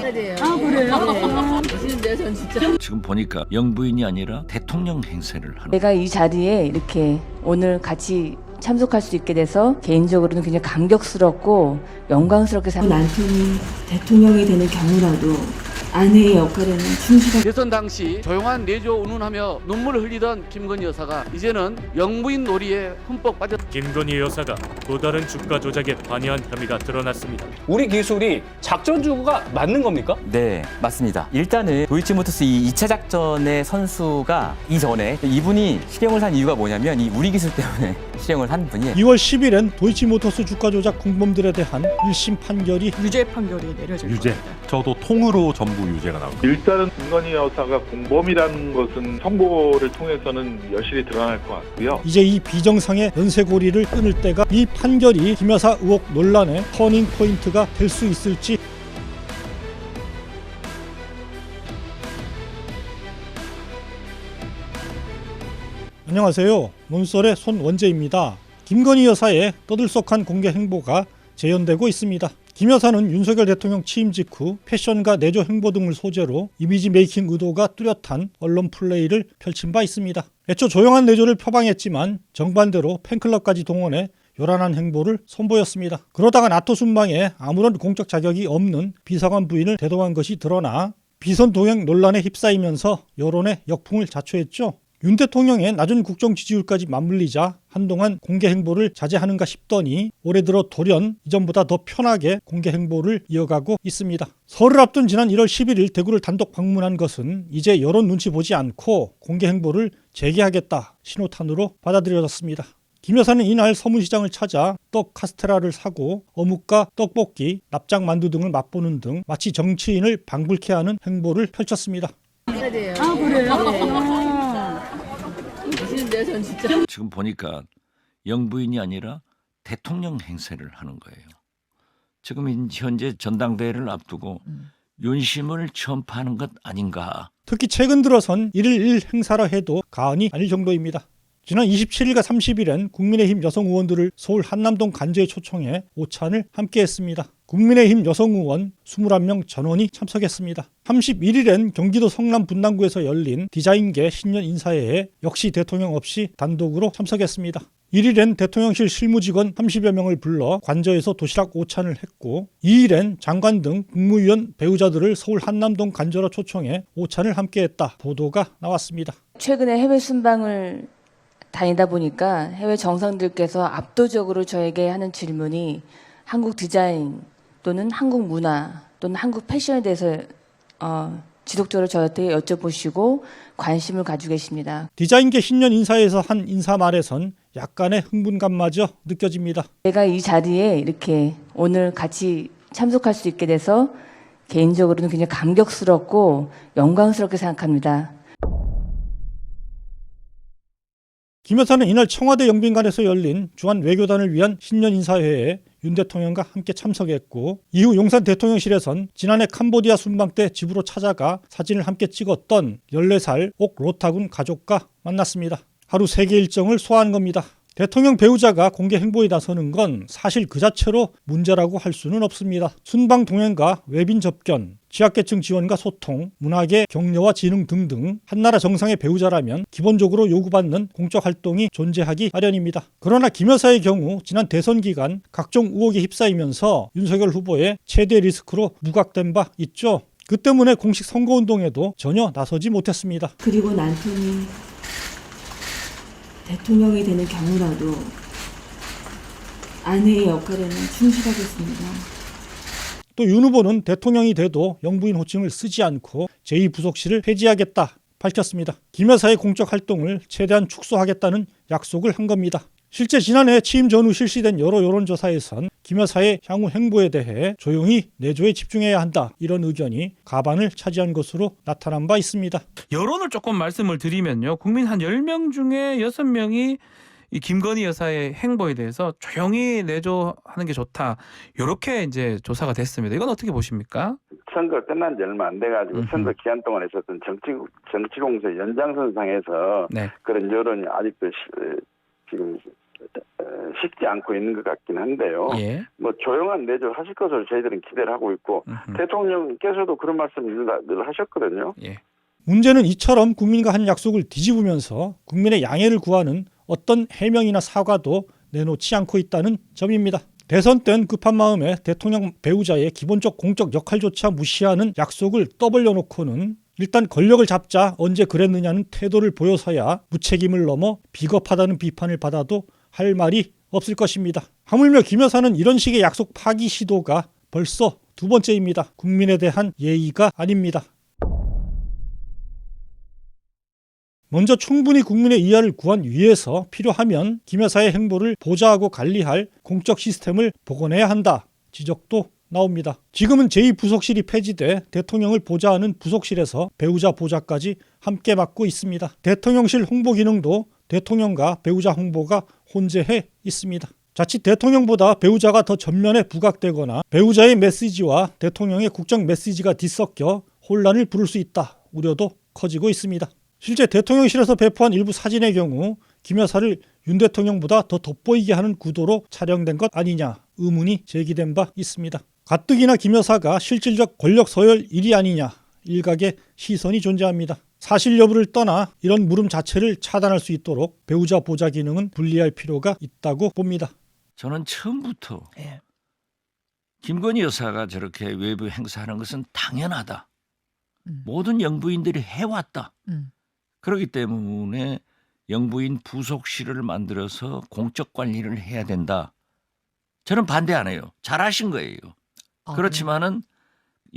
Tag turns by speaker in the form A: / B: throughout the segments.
A: 살이에요.
B: 아, 그래요?
A: 멋있는데요, 전 진짜.
C: 지금 보니까 영부인이 아니라 대통령 행세를 하는
B: 내가 이 자리에 이렇게 오늘 같이 참석할 수 있게 돼서 개인적으로는 굉장히 감격스럽고 영광스럽게 남편이 대통령이 되는 경우라도 아내의 역할에는 충실하게
D: 대선 당시 조용한 내조 운운하며 눈물을 흘리던 김건희 여사가 이제는 영부인 놀이에 흠뻑 빠졌.
E: 김건희 여사가 또 다른 주가 조작에 관여한 혐의가 드러났습니다.
F: 우리 기술이 작전 주구가 맞는 겁니까?
G: 네, 맞습니다. 일단은 도이치모터스 이 2차 작전의 선수가 이전에 이분이 실형을 한 이유가 뭐냐면 이 우리 기술 때문에 실형을 한 분이에요.
H: 2월 10일엔 도이치모터스 주가 조작 공범들에 대한 1심 판결이
I: 유죄 판결이 내려질
J: 유죄.
I: 겁니다.
J: 저도 통으로 전부 유죄가 나옵니다.
K: 일단은 김건희 여사가 공범이라는 것은 선고를 통해서는 여실히 드러날 것 같고요.
H: 이제 이 비정상의 연쇄고리를 끊을 때가 이 판결이 김 여사 의혹 논란의 터닝 포인트가 될 수 있을지. 안녕하세요. 논설의 손원재입니다. 김건희 여사의 떠들썩한 공개 행보가 재현되고 있습니다. 김 여사는 윤석열 대통령 취임 직후 패션과 내조 행보 등을 소재로 이미지 메이킹 의도가 뚜렷한 언론 플레이를 펼친 바 있습니다. 애초 조용한 내조를 표방했지만 정반대로 팬클럽까지 동원해 요란한 행보를 선보였습니다. 그러다가 나토 순방에 아무런 공적 자격이 없는 비서관 부인을 대동한 것이 드러나 비선 동행 논란에 휩싸이면서 여론의 역풍을 자초했죠. 윤 대통령의 낮은 국정 지지율까지 맞물리자 한동안 공개 행보를 자제하는가 싶더니 올해 들어 돌연 이전보다 더 편하게 공개 행보를 이어가고 있습니다. 설을 앞둔 지난 1월 11일 대구를 단독 방문한 것은 이제 여론 눈치 보지 않고 공개 행보를 재개하겠다 신호탄으로 받아들여졌습니다. 김 여사는 이날 서문시장을 찾아 떡 카스테라를 사고 어묵과 떡볶이, 납작만두 등을 맛보는 등 마치 정치인을 방불케 하는 행보를 펼쳤습니다.
A: 살이에요.
B: 아, 그래요?
A: 멋있는데요, 전 진짜.
C: 지금 보니까 영부인이 아니라 대통령 행세를 하는 거예요. 지금 현재 전당대회를 앞두고 윤심을 전파하는 것 아닌가.
H: 특히 최근 들어선 1일 1 행사라 해도 과언이 아닐 정도입니다. 지난 27일과 30일엔 국민의힘 여성 의원들을 서울 한남동 간저에 초청해 오찬을 함께했습니다. 국민의힘 여성 의원 21명 전원이 참석했습니다. 31일엔 경기도 성남 분당구에서 열린 디자인계 신년 인사회에 역시 대통령 없이 단독으로 참석했습니다. 1일엔 대통령실 실무직원 30여 명을 불러 관저에서 도시락 오찬을 했고 2일엔 장관 등 국무위원 배우자들을 서울 한남동 간저로 초청해 오찬을 함께했다 보도가 나왔습니다.
B: 최근에 해외 순방을 다니다 보니까 해외 정상들께서 압도적으로 저에게 하는 질문이 한국 디자인 또는 한국 문화 또는 한국 패션에 대해서 지속적으로 저한테 여쭤보시고 관심을 가지고 계십니다.
H: 디자인계 신년 인사에서 한 인사말에선 약간의 흥분감마저 느껴집니다.
B: 내가 이 자리에 이렇게 오늘 같이 참석할 수 있게 돼서 개인적으로는 굉장히 감격스럽고 영광스럽게 생각합니다.
H: 김 여사는 이날 청와대 영빈관에서 열린 주한 외교단을 위한 신년 인사회에 윤 대통령과 함께 참석했고 이후 용산 대통령실에선 지난해 캄보디아 순방 때 집으로 찾아가 사진을 함께 찍었던 14살 옥 로타군 가족과 만났습니다. 하루 3개 일정을 소화한 겁니다. 대통령 배우자가 공개 행보에 나서는 건 사실 그 자체로 문제라고 할 수는 없습니다. 순방 동행과 외빈 접견, 취약계층 지원과 소통, 문화계 격려와 진흥 등등 한나라 정상의 배우자라면 기본적으로 요구받는 공적 활동이 존재하기 마련입니다. 그러나 김 여사의 경우 지난 대선 기간 각종 의혹에 휩싸이면서 윤석열 후보의 최대 리스크로 부각된 바 있죠. 그 때문에 공식 선거운동에도 전혀 나서지 못했습니다.
I: 그리고 남편이 대통령이 되는 경우라도 아내의 역할에는 충실하겠습니다.
H: 또 윤 후보는 대통령이 돼도 영부인 호칭을 쓰지 않고 제2부속실을 폐지하겠다 밝혔습니다. 김 여사의 공적 활동을 최대한 축소하겠다는 약속을 한 겁니다. 실제 지난해 취임 전후 실시된 여러 여론조사에선 김 여사의 향후 행보에 대해 조용히 내조에 집중해야 한다 이런 의견이 과반을 차지한 것으로 나타난 바 있습니다.
L: 여론을 조금 말씀을 드리면요. 국민 한 10명 중에 6명이 이 김건희 여사의 행보에 대해서 조용히 내조하는 게 좋다. 이렇게 이제 조사가 됐습니다. 이건 어떻게 보십니까?
M: 선거 끝난 지 얼마 안 돼가지고 선거 기간 동안 있었던 정치 공세 연장선상에서
L: 네.
M: 그런 여론이 아직도 지금 쉽지 않고 있는 것 같긴 한데요.
L: 예.
M: 뭐 조용한 내조를 하실 것으로 저희들은 기대를 하고 있고 대통령께서도 그런 말씀을 늘 하셨거든요.
L: 예.
H: 문제는 이처럼 국민과 한 약속을 뒤집으면서 국민의 양해를 구하는 어떤 해명이나 사과도 내놓지 않고 있다는 점입니다. 대선 땐 급한 마음에 대통령 배우자의 기본적 공적 역할조차 무시하는 약속을 떠벌려놓고는 일단 권력을 잡자 언제 그랬느냐는 태도를 보여서야 무책임을 넘어 비겁하다는 비판을 받아도 할 말이 없을 것입니다. 하물며 김 여사는 이런 식의 약속 파기 시도가 벌써 두 번째입니다. 국민에 대한 예의가 아닙니다. 먼저 충분히 국민의 이해를 구한 위에서 필요하면 김 여사의 행보를 보좌하고 관리할 공적 시스템을 복원해야 한다 지적도 나옵니다. 지금은 제2부속실이 폐지돼 대통령을 보좌하는 부속실에서 배우자 보좌까지 함께 맡고 있습니다. 대통령실 홍보 기능도 대통령과 배우자 홍보가 혼재해 있습니다. 자칫 대통령보다 배우자가 더 전면에 부각되거나 배우자의 메시지와 대통령의 국정 메시지가 뒤섞여 혼란을 부를 수 있다 우려도 커지고 있습니다. 실제 대통령실에서 배포한 일부 사진의 경우 김 여사를 윤 대통령보다 더 돋보이게 하는 구도로 촬영된 것 아니냐 의문이 제기된 바 있습니다. 가뜩이나 김 여사가 실질적 권력 서열 1위 아니냐 일각의 시선이 존재합니다. 사실 여부를 떠나 이런 물음 자체를 차단할 수 있도록 배우자 보좌 기능은 분리할 필요가 있다고 봅니다.
C: 저는 처음부터 김건희 여사가 저렇게 외부 행사하는 것은 당연하다. 모든 영부인들이 해왔다. 그렇기 때문에 영부인 부속실을 만들어서 공적 관리를 해야 된다. 저는 반대 안 해요. 잘하신 거예요. 그렇지만은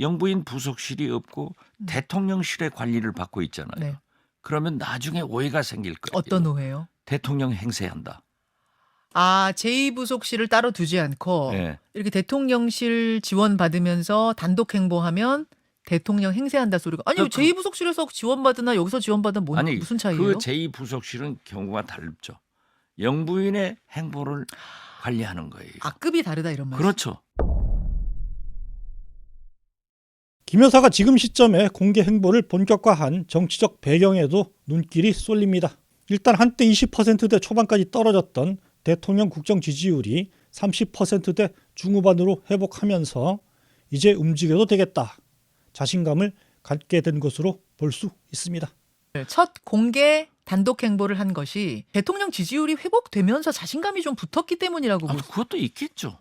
C: 영부인 부속실이 없고 대통령실의 관리를 받고 있잖아요.
A: 네.
C: 그러면 나중에 오해가 생길 거예요.
A: 어떤 오해요?
C: 대통령 행세한다.
A: 아, 제2부속실을 따로 두지 않고
C: 네.
A: 이렇게 대통령실 지원받으면서 단독 행보하면 대통령 행세한다 소리가. 아니, 제2부속실에서 지원받으나 여기서 지원받으나 무슨 차이예요?
C: 그 제2부속실은 경우가 다르죠. 영부인의 행보를 관리하는 거예요.
A: 급이 다르다 이런 말이죠.
C: 그렇죠.
H: 김 여사가 지금 시점에 공개 행보를 본격화한 정치적 배경에도 눈길이 쏠립니다. 일단 한때 20%대 초반까지 떨어졌던 대통령 국정 지지율이 30%대 중후반으로 회복하면서 이제 움직여도 되겠다. 자신감을 갖게 된 것으로 볼 수 있습니다.
A: 첫 공개 단독 행보를 한 것이 대통령 지지율이 회복되면서 자신감이 좀 붙었기 때문이라고
C: 그것도 있겠죠.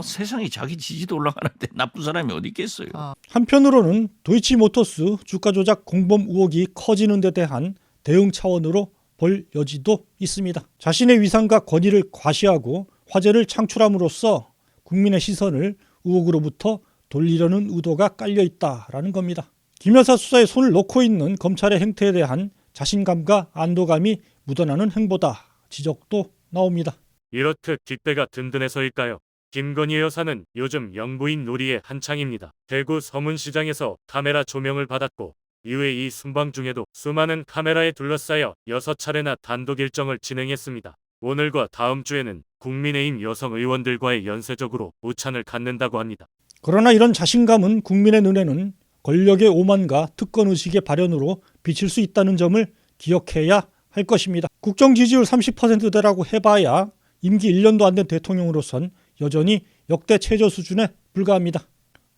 C: 세상에 자기 지지도 올라가는데 나쁜 사람이 어디 있겠어요.
H: 한편으로는 도이치모터스 주가 조작 공범 의혹이 커지는 데 대한 대응 차원으로 볼 여지도 있습니다. 자신의 위상과 권위를 과시하고 화제를 창출함으로써 국민의 시선을 의혹으로부터 돌리려는 의도가 깔려 있다라는 겁니다. 김 여사 수사에 손을 놓고 있는 검찰의 행태에 대한 자신감과 안도감이 묻어나는 행보다 지적도 나옵니다.
E: 이렇듯 뒷배가 든든해서일까요? 김건희 여사는 요즘 영부인 놀이에 한창입니다. 대구 서문시장에서 카메라 조명을 받았고 이후에 이 순방 중에도 수많은 카메라에 둘러싸여 6차례나 단독 일정을 진행했습니다. 오늘과 다음 주에는 국민의힘 여성 의원들과의 연쇄적으로 오찬을 갖는다고 합니다.
H: 그러나 이런 자신감은 국민의 눈에는 권력의 오만과 특권의식의 발현으로 비칠 수 있다는 점을 기억해야 할 것입니다. 국정 지지율 30%대라고 해봐야 임기 1년도 안 된 대통령으로선 여전히 역대 최저 수준에 불과합니다.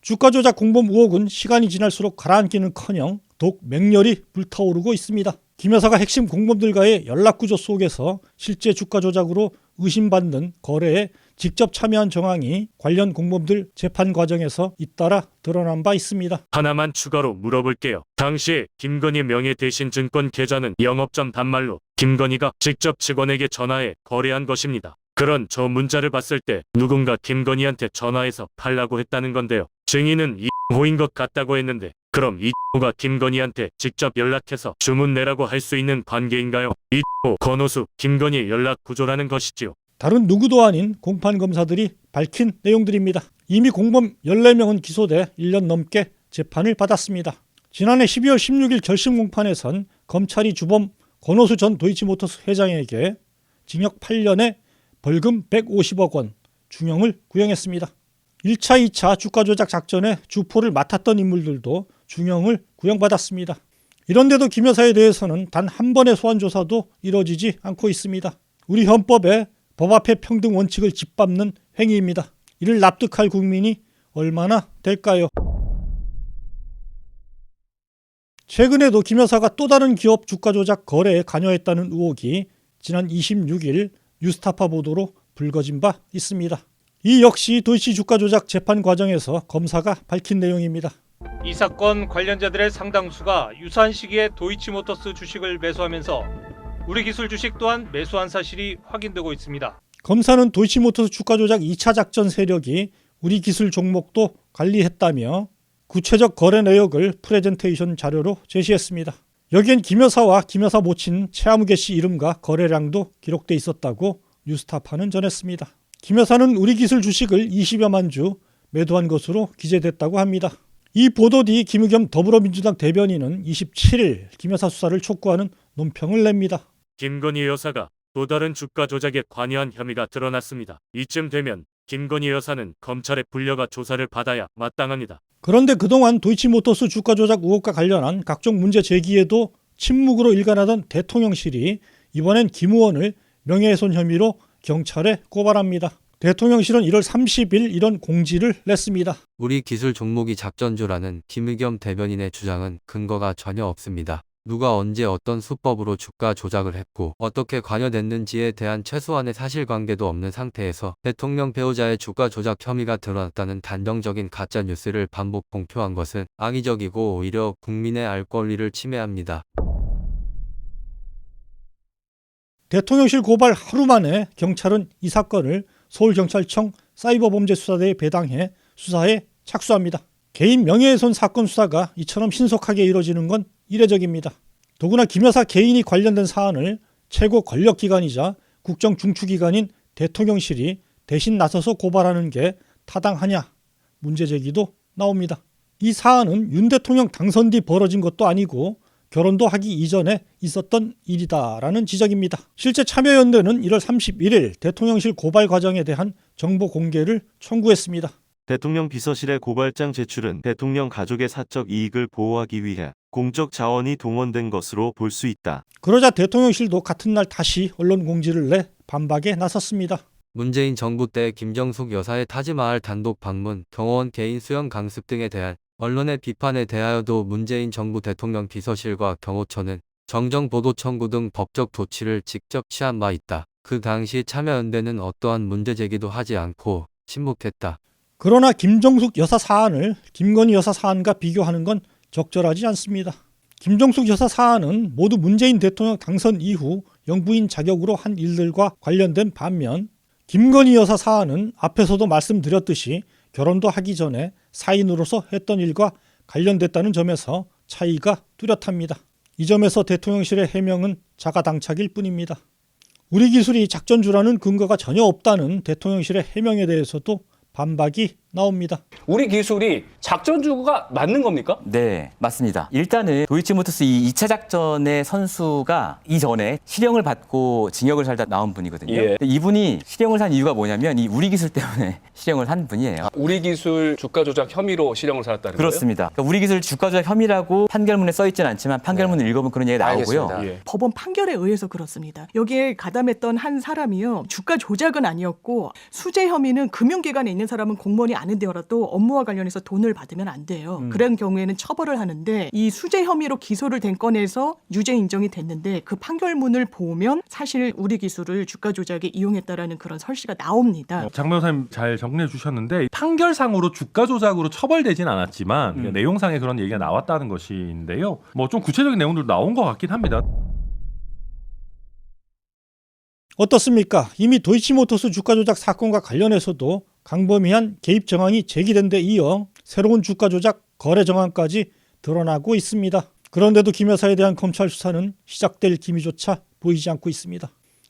H: 주가 조작 공범 의혹은 시간이 지날수록 가라앉기는커녕 더욱 맹렬히 불타오르고 있습니다. 김 여사가 핵심 공범들과의 연락구조 속에서 실제 주가 조작으로 의심받는 거래에 직접 참여한 정황이 관련 공범들 재판 과정에서 잇따라 드러난 바 있습니다.
E: 하나만 추가로 물어볼게요. 당시에 김건희 명예대신증권 계좌는 영업전 단말로 김건희가 직접 직원에게 전화해 거래한 것입니다. 그런 저 문자를 봤을 때 누군가 김건희한테 전화해서 팔라고 했다는 건데요. 증인은 이호인 것 같다고 했는데 그럼 이호가 김건희한테 직접 연락해서 주문 내라고 할 수 있는 관계인가요? 이호, 권오수, 김건희 연락 구조라는 것이지요.
H: 다른 누구도 아닌 공판 검사들이 밝힌 내용들입니다. 이미 공범 14명은 기소돼 1년 넘게 재판을 받았습니다. 지난해 12월 16일 결심 공판에선 검찰이 주범 권오수 전 도이치모터스 회장에게 징역 8년에 벌금 150억 원, 중형을 구형했습니다. 1차, 2차 주가 조작 작전의 주포를 맡았던 인물들도 중형을 구형받았습니다. 이런데도 김 여사에 대해서는 단 한 번의 소환 조사도 이뤄지지 않고 있습니다. 우리 헌법에 법 앞의 평등 원칙을 짓밟는 행위입니다. 이를 납득할 국민이 얼마나 될까요? 최근에도 김 여사가 또 다른 기업 주가 조작 거래에 관여했다는 의혹이 지난 26일 뉴스타파 보도로 불거진 바 있습니다. 이 역시 도이치 주가 조작 재판 과정에서 검사가 밝힌 내용입니다.
N: 이 사건 관련자들의 상당수가 유사한 시기에 도이치모터스 주식을 매수하면서 우리기술 주식 또한 매수한 사실이 확인되고 있습니다.
H: 검사는 도이치모터스 주가 조작 2차 작전 세력이 우리기술 종목도 관리했다며 구체적 거래 내역을 프레젠테이션 자료로 제시했습니다. 여기엔 김 여사와 김 여사 모친 최아무개 씨 이름과 거래량도 기록돼 있었다고 뉴스타파는 전했습니다. 김 여사는 우리기술 주식을 20여만 주 매도한 것으로 기재됐다고 합니다. 이 보도 뒤 김의겸 더불어민주당 대변인은 27일 김 여사 수사를 촉구하는 논평을 냅니다.
E: 김건희 여사가 또 다른 주가 조작에 관여한 혐의가 드러났습니다. 이쯤 되면 김건희 여사는 검찰에 불려가 조사를 받아야 마땅합니다.
H: 그런데 그동안 도이치모터스 주가 조작 의혹과 관련한 각종 문제 제기에도 침묵으로 일관하던 대통령실이 이번엔 김 의원을 명예훼손 혐의로 경찰에 고발합니다. 대통령실은 1월 30일 이런 공지를 냈습니다.
O: 우리 기술 종목이 작전주라는 김의겸 대변인의 주장은 근거가 전혀 없습니다. 누가 언제 어떤 수법으로 주가 조작을 했고 어떻게 관여됐는지에 대한 최소한의 사실관계도 없는 상태에서 대통령 배우자의 주가 조작 혐의가 드러났다는 단정적인 가짜뉴스를 반복 공표한 것은 악의적이고 오히려 국민의 알 권리를 침해합니다.
H: 대통령실 고발 하루 만에 경찰은 이 사건을 서울경찰청 사이버범죄수사대에 배당해 수사에 착수합니다. 개인 명예훼손 사건 수사가 이처럼 신속하게 이루어지는 건 이례적입니다. 더구나 김 여사 개인이 관련된 사안을 최고 권력기관이자 국정중추기관인 대통령실이 대신 나서서 고발하는 게 타당하냐 문제제기도 나옵니다. 이 사안은 윤 대통령 당선 뒤 벌어진 것도 아니고 결혼도 하기 이전에 있었던 일이다라는 지적입니다. 실제 참여연대는 1월 31일 대통령실 고발 과정에 대한 정보 공개를 청구했습니다.
P: 대통령 비서실의 고발장 제출은 대통령 가족의 사적 이익을 보호하기 위해 공적 자원이 동원된 것으로 볼 수 있다.
H: 그러자 대통령실도 같은 날 다시 언론 공지를 내 반박에 나섰습니다.
O: 문재인 정부 때 김정숙 여사의 타지마할 단독 방문, 경호원 개인 수영 강습 등에 대한 언론의 비판에 대하여도 문재인 정부 대통령 비서실과 경호처는 정정보도 청구 등 법적 조치를 직접 취한 바 있다. 그 당시 참여연대는 어떠한 문제 제기도 하지 않고 침묵했다.
H: 그러나 김정숙 여사 사안을 김건희 여사 사안과 비교하는 건 적절하지 않습니다. 김정숙 여사 사안은 모두 문재인 대통령 당선 이후 영부인 자격으로 한 일들과 관련된 반면 김건희 여사 사안은 앞에서도 말씀드렸듯이 결혼도 하기 전에 사인으로서 했던 일과 관련됐다는 점에서 차이가 뚜렷합니다. 이 점에서 대통령실의 해명은 자가당착일 뿐입니다. 우리 기술이 작전주라는 근거가 전혀 없다는 대통령실의 해명에 대해서도 반박이 나옵니다.
F: 우리 기술이 작전주가 맞는 겁니까?
G: 네, 맞습니다. 일단은 도이치모터스 이 2차 작전의 선수가 이전에 실형을 받고 징역을 살다 나온 분이거든요.
F: 예.
G: 이분이 실형을 산 이유가 뭐냐면 이 우리 기술 때문에 실형을 한 분이에요.
F: 우리 기술 주가 조작 혐의로 실형을 살았다는 거예요?
G: 그렇습니다. 그러니까 우리 기술 주가 조작 혐의라고 판결문에 써 있지는 않지만 판결문을 읽어보면 그런 얘기가 나오고요.
F: 예.
I: 법원 판결에 의해서 그렇습니다. 여기에 가담했던 한 사람이요. 주가 조작은 아니었고 수재 혐의는 금융기관에 있는 사람은 공무원이 아닌데라도 업무와 관련해서 돈을 받으면 안 돼요. 그런 경우에는 처벌을 하는데 이 수재 혐의로 기소를 된 건에서 유죄 인정이 됐는데 그 판결문을 보면 사실 우리 기술을 주가 조작에 이용했다라는 그런 설시가 나옵니다.
J: 장 변호사님 잘 정리해 주셨는데 판결상으로 주가 조작으로 처벌되진 않았지만 내용상에 그런 얘기가 나왔다는 것인데요. 뭐 좀 구체적인 내용들도 나온 것 같긴 합니다.
H: 어떻습니까? 이미 도이치모터스 주가 조작 사건과 관련해서도 광범위한 개입 정황이 제기된 데 이어 새로운 주가 조작 거래 정황까지 드러나고 있습니다. 그런데도 김 여사에 대한 검찰 수사는 시작될 기미조차 보이지 않고 있습니다.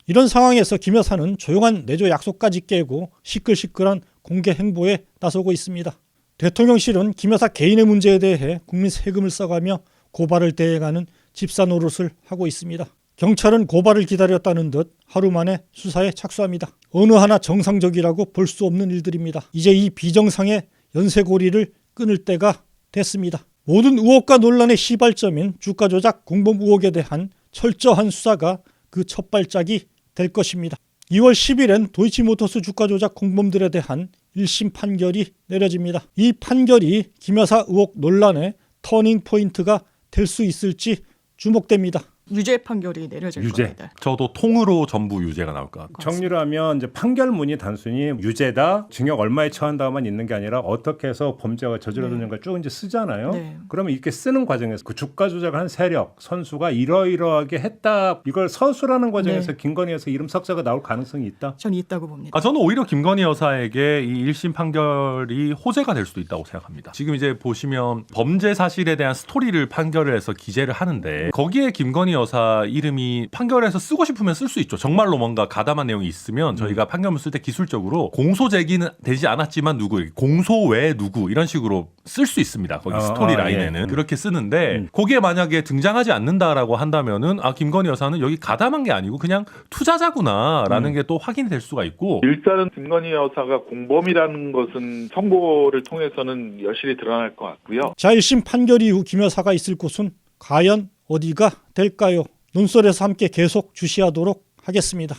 H: 이런 상황에서 김 여사는 조용한 내조 약속까지 깨고 시끌시끌한 공개 행보에 나서고 있습니다. 대통령실은 김 여사 개인의 문제에 대해 국민 세금을 써가며 고발을 대행하는 집사 노릇을 하고 있습니다. 경찰은 고발을 기다렸다는 듯 하루 만에 수사에 착수합니다. 어느 하나 정상적이라고 볼 수 없는 일들입니다. 이제 이 비정상의 연쇄고리를 끊을 때가 됐습니다. 모든 의혹과 논란의 시발점인 주가 조작 공범 의혹에 대한 철저한 수사가 그 첫 발짝이 될 것입니다. 2월 10일엔 도이치모터스 주가 조작 공범들에 대한 1심 판결이 내려집니다. 이 판결이 김 여사 의혹 논란의 터닝 포인트가 될 수 있을지 주목됩니다.
I: 유죄 판결이 내려질 겁니다.
J: 저도 통으로 전부 유죄가 나올 것 같아요.
Q: 정리를 하면 이제 판결문이 단순히 유죄다, 징역 얼마에 처한다만 있는 게 아니라 어떻게 해서 범죄가 저질러졌는가 쭉 이제 쓰잖아요.
I: 네.
Q: 그러면 이렇게 쓰는 과정에서 그 주가 조작을 한 세력, 선수가 이러이러하게 했다, 이걸 서술하는 과정에서
I: 네.
Q: 김건희 여사 이름 석자가 나올 가능성이 있다?
I: 저는 있다고 봅니다.
J: 저는 오히려 김건희 여사에게 이 1심 판결이 호재가 될 수도 있다고 생각합니다. 지금 이제 보시면 범죄 사실에 대한 스토리를 판결을 해서 기재를 하는데 거기에 김건희 여사 이름이 판결에서 쓰고 싶으면 쓸 수 있죠. 정말로 뭔가 가담한 내용이 있으면 저희가 판결문 쓸 때 기술적으로 공소 제기는 되지 않았지만 누구, 공소 외에 누구 이런 식으로 쓸 수 있습니다. 거기 스토리 라인에는
Q: 예.
J: 그렇게 쓰는데 거기에 만약에 등장하지 않는다라고 한다면은 김건희 여사는 여기 가담한 게 아니고 그냥 투자자구나라는 게 또 확인이 될 수가 있고
K: 일단은 김건희 여사가 공범이라는 것은 선고를 통해서는 여실히 드러날 것 같고요.
H: 자, 1심 판결 이후 김 여사가 있을 곳은 과연 어디가 될까요? 논설에서 함께 계속 주시하도록 하겠습니다.